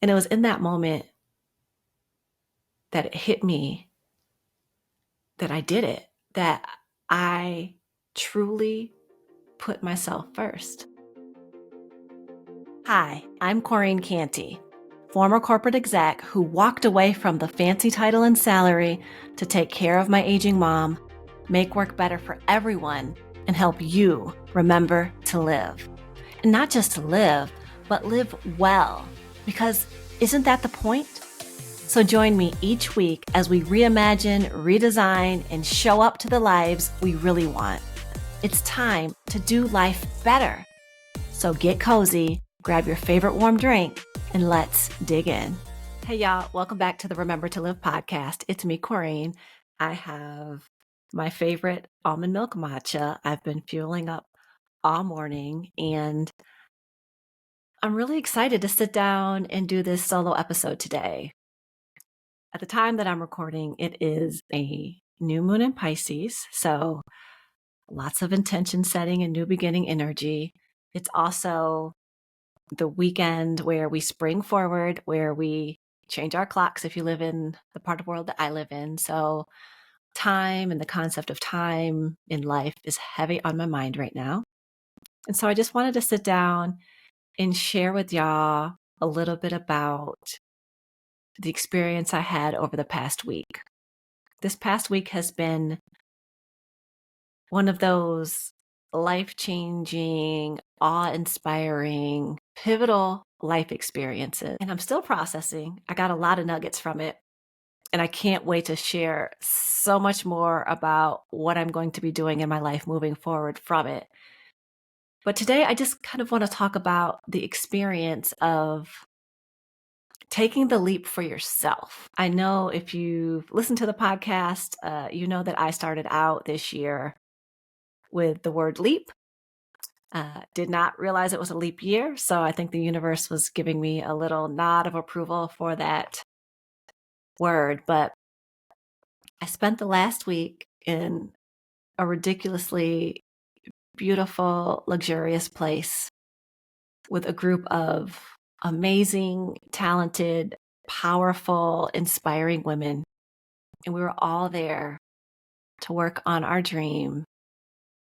And it was in that moment that it hit me that I did it, that I truly put myself first. Hi, I'm Corinne Canty, former corporate exec who walked away from the fancy title and salary to take care of my aging mom, make work better for everyone, and help you remember to live. And not just to live, but live well. Because isn't that the point? So join me each week as we reimagine, redesign, and show up to the lives we really want. It's time to do life better. So get cozy, grab your favorite warm drink, and let's dig in. Hey y'all, welcome back to the Remember to Live podcast. It's me, Corinne. I have my favorite almond milk matcha. I've been fueling up all morning, and I'm really excited to sit down and do this solo episode today. At the time that I'm recording, it is a new moon in Pisces, so lots of intention setting and new beginning energy. It's also the weekend where we spring forward, where we change our clocks if you live in the part of the world that I live in. So time and the concept of time in life is heavy on my mind right now. And so I just wanted to sit down and share with y'all a little bit about the experience I had over the past week. This past week has been one of those life-changing, awe-inspiring, pivotal life experiences. And I'm still processing. I got a lot of nuggets from it. And I can't wait to share so much more about what I'm going to be doing in my life moving forward from it. But today, I just kind of want to talk about the experience of taking the leap for yourself. I know if you've listened to the podcast, you know that I started out this year with the word leap. Did not realize it was a leap year, so I think the universe was giving me a little nod of approval for that word. But I spent the last week in a ridiculously beautiful, luxurious place with a group of amazing, talented, powerful, inspiring women. And we were all there to work on our dream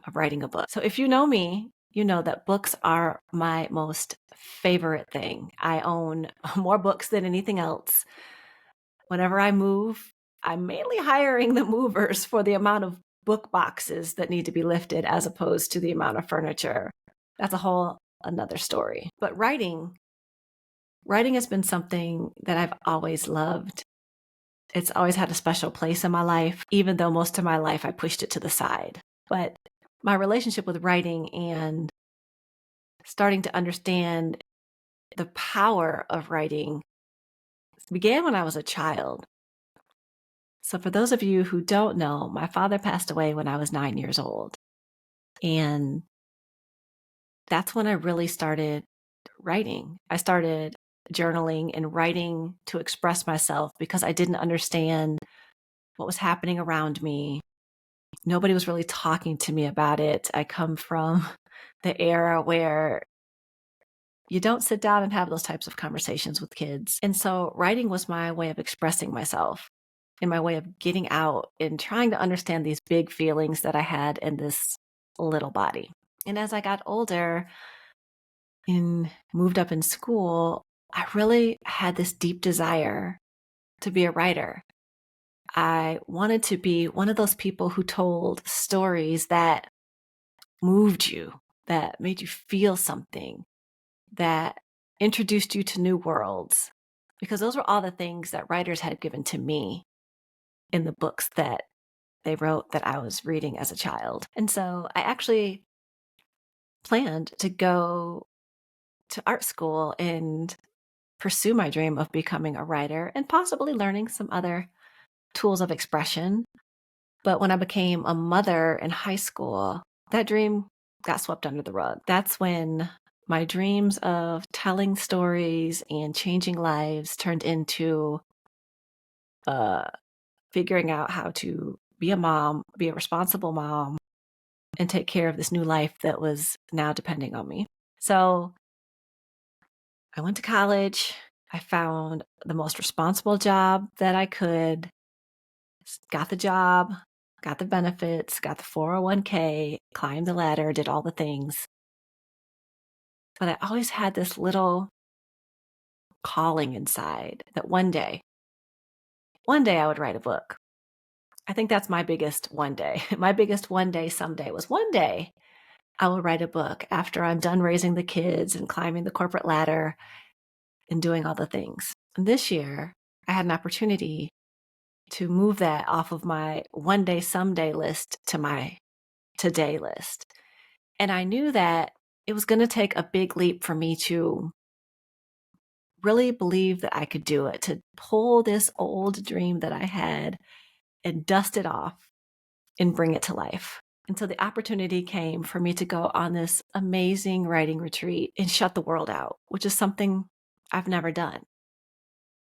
of writing a book. So if you know me, you know that books are my most favorite thing. I own more books than anything else. Whenever I move, I'm mainly hiring the movers for the amount of book boxes that need to be lifted as opposed to the amount of furniture. That's a whole another story. But writing has been something that I've always loved. It's always had a special place in my life, even though most of my life I pushed it to the side. But my relationship with writing and starting to understand the power of writing began when I was a child. So for those of you who don't know, my father passed away when I was 9 years old. And that's when I really started writing. I started journaling and writing to express myself because I didn't understand what was happening around me. Nobody was really talking to me about it. I come from the era where you don't sit down and have those types of conversations with kids. And so writing was my way of expressing myself and my way of getting out and trying to understand these big feelings that I had in this little body. And as I got older and moved up in school, I really had this deep desire to be a writer. I wanted to be one of those people who told stories that moved you, that made you feel something, that introduced you to new worlds, because those were all the things that writers had given to me in the books that they wrote that I was reading as a child. And so I actually planned to go to art school and pursue my dream of becoming a writer and possibly learning some other tools of expression. But when I became a mother in high school, that dream got swept under the rug. That's when my dreams of telling stories and changing lives turned into figuring out how to be a mom, be a responsible mom, and take care of this new life that was now depending on me. So I went to college, I found the most responsible job that I could, got the job, got the benefits, got the 401k, climbed the ladder, did all the things. But I always had this little calling inside that one day I would write a book. I think that's my biggest one day. My biggest one day someday was one day I will write a book after I'm done raising the kids and climbing the corporate ladder and doing all the things. And this year, I had an opportunity to move that off of my one day someday list to my today list. And I knew that it was going to take a big leap for me to really believe that I could do it, to pull this old dream that I had and dust it off and bring it to life. And so the opportunity came for me to go on this amazing writing retreat and shut the world out, which is something I've never done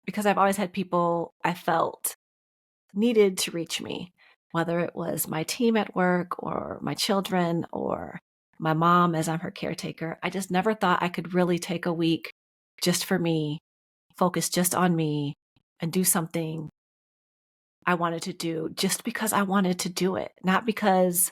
because I've always had people I felt needed to reach me, whether it was my team at work or my children or my mom as I'm her caretaker. I just never thought I could really take a week just for me, focus just on me, and do something I wanted to do just because I wanted to do it, not because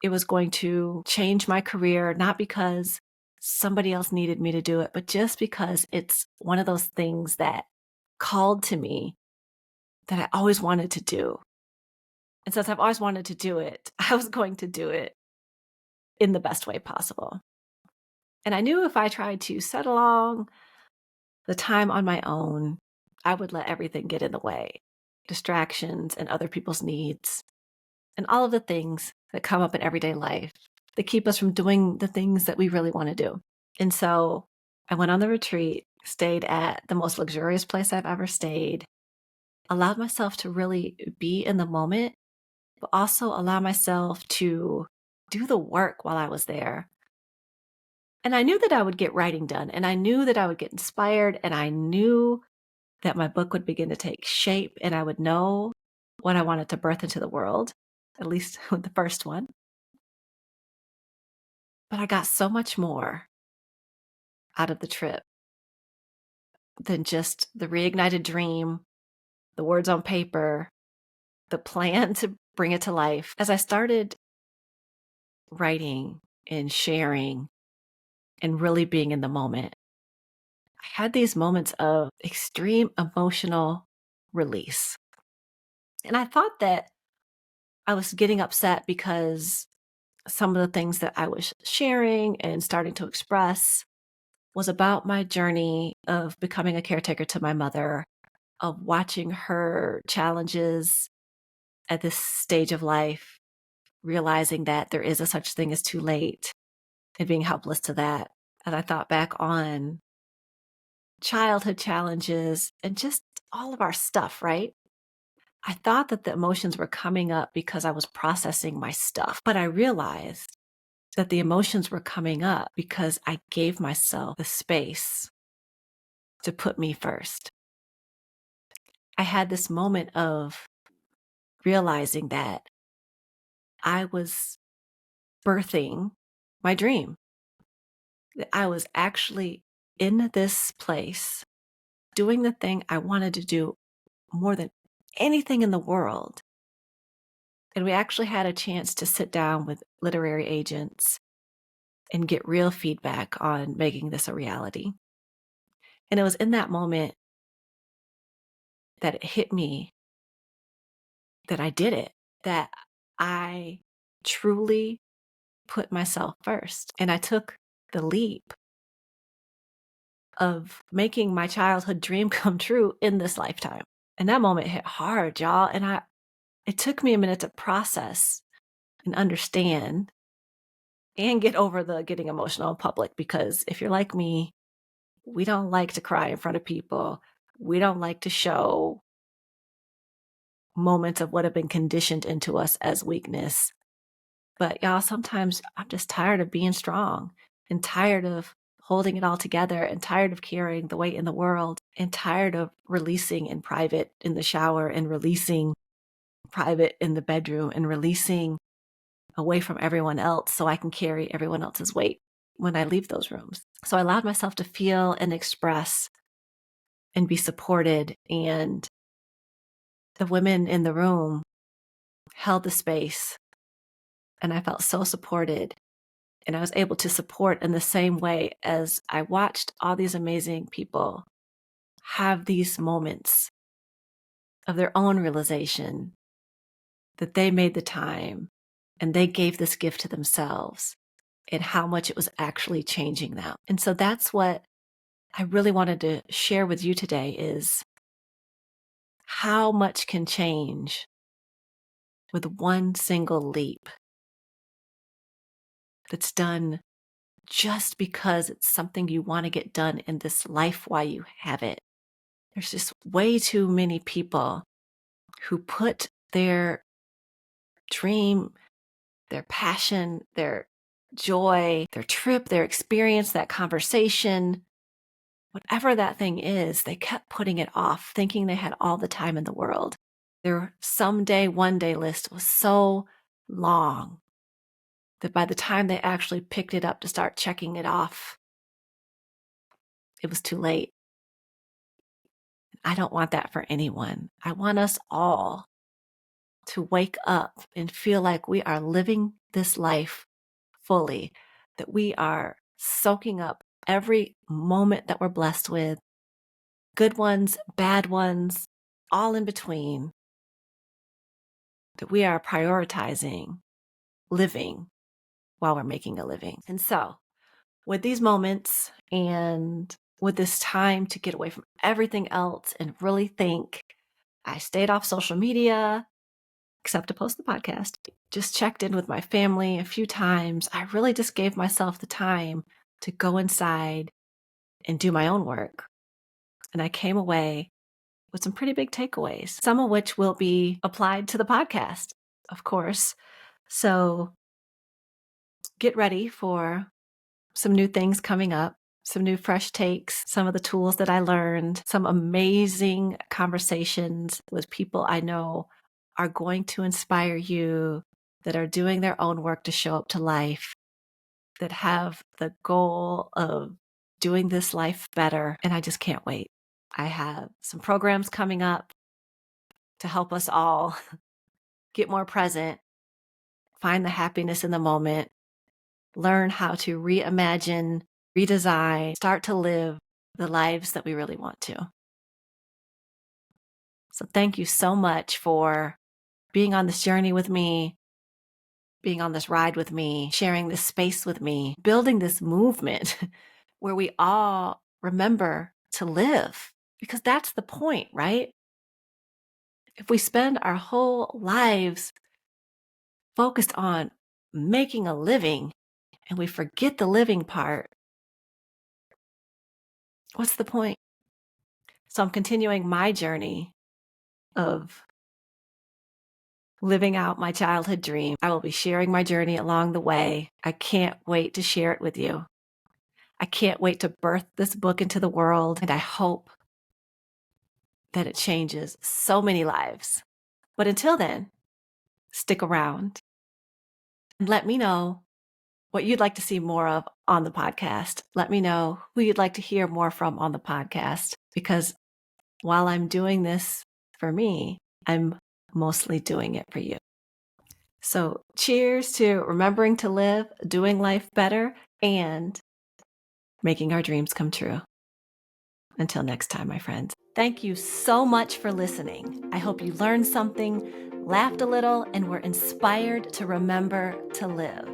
it was going to change my career, not because somebody else needed me to do it, but just because it's one of those things that called to me that I always wanted to do. And since I've always wanted to do it, I was going to do it in the best way possible. And I knew if I tried to set along the time on my own, I would let everything get in the way, distractions and other people's needs, and all of the things that come up in everyday life that keep us from doing the things that we really want to do. And so I went on the retreat, stayed at the most luxurious place I've ever stayed, allowed myself to really be in the moment, but also allow myself to do the work while I was there. And I knew that I would get writing done, and I knew that I would get inspired, and I knew that my book would begin to take shape, and I would know what I wanted to birth into the world, at least with the first one. But I got so much more out of the trip than just the reignited dream, the words on paper, the plan to bring it to life. As I started writing and sharing and really being in the moment, I had these moments of extreme emotional release. And I thought that I was getting upset because some of the things that I was sharing and starting to express was about my journey of becoming a caretaker to my mother, of watching her challenges at this stage of life, realizing that there is a such thing as too late and being helpless to that. And I thought back on childhood challenges and just all of our stuff, right? I thought that the emotions were coming up because I was processing my stuff, but I realized that the emotions were coming up because I gave myself the space to put me first. I had this moment of realizing that I was birthing my dream, that I was actually in this place doing the thing I wanted to do more than anything in the world. And we actually had a chance to sit down with literary agents and get real feedback on making this a reality. And it was in that moment that it hit me that I did it, that I truly put myself first. And I took the leap of making my childhood dream come true in this lifetime. And that moment hit hard, y'all. And it took me a minute to process and understand and get over the getting emotional in public because if you're like me, we don't like to cry in front of people. We don't like to show moments of what have been conditioned into us as weakness. But y'all, sometimes I'm just tired of being strong and tired of holding it all together and tired of carrying the weight in the world and tired of releasing in private in the shower and releasing private in the bedroom and releasing away from everyone else so I can carry everyone else's weight. when I leave those rooms. So I allowed myself to feel and express and be supported. And the women in the room held the space, and I felt so supported. And I was able to support in the same way as I watched all these amazing people have these moments of their own realization that they made the time and they gave this gift to themselves and how much it was actually changing them. And so that's what I really wanted to share with you today is how much can change with one single leap that's done just because it's something you want to get done in this life while you have it. There's just way too many people who put their dream, their passion, their joy, their trip, their experience, that conversation, whatever that thing is, they kept putting it off, thinking they had all the time in the world. Their someday, one day list was so long that by the time they actually picked it up to start checking it off, it was too late. I don't want that for anyone. I want us all to wake up and feel like we are living this life fully, that we are soaking up every moment that we're blessed with, good ones, bad ones, all in between, that we are prioritizing living while we're making a living. And so, with these moments and with this time to get away from everything else and really think, I stayed off social media, except to post the podcast. Just checked in with my family a few times. I really just gave myself the time to go inside and do my own work. And I came away with some pretty big takeaways, some of which will be applied to the podcast, of course. So get ready for some new things coming up, some new fresh takes, some of the tools that I learned, some amazing conversations with people I know are going to inspire you, that are doing their own work to show up to life, that have the goal of doing this life better. And I just can't wait. I have some programs coming up to help us all get more present, find the happiness in the moment, learn how to reimagine, redesign, start to live the lives that we really want to. So thank you so much for being on this journey with me, being on this ride with me, sharing this space with me, building this movement where we all remember to live, because that's the point, right? If we spend our whole lives focused on making a living and we forget the living part, what's the point? So I'm continuing my journey of living out my childhood dream. I will be sharing my journey along the way. I can't wait to share it with you. I can't wait to birth this book into the world, and I hope that it changes so many lives. But until then, stick around and let me know what you'd like to see more of on the podcast. Let me know who you'd like to hear more from on the podcast, because while I'm doing this for me, I'm mostly doing it for you. So cheers to remembering to live, doing life better, and making our dreams come true. Until next time, my friends. Thank you so much for listening. I hope you learned something, laughed a little, and were inspired to remember to live.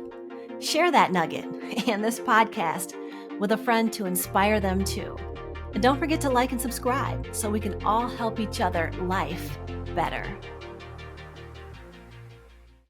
Share that nugget and this podcast with a friend to inspire them too. And don't forget to like and subscribe so we can all help each other life better.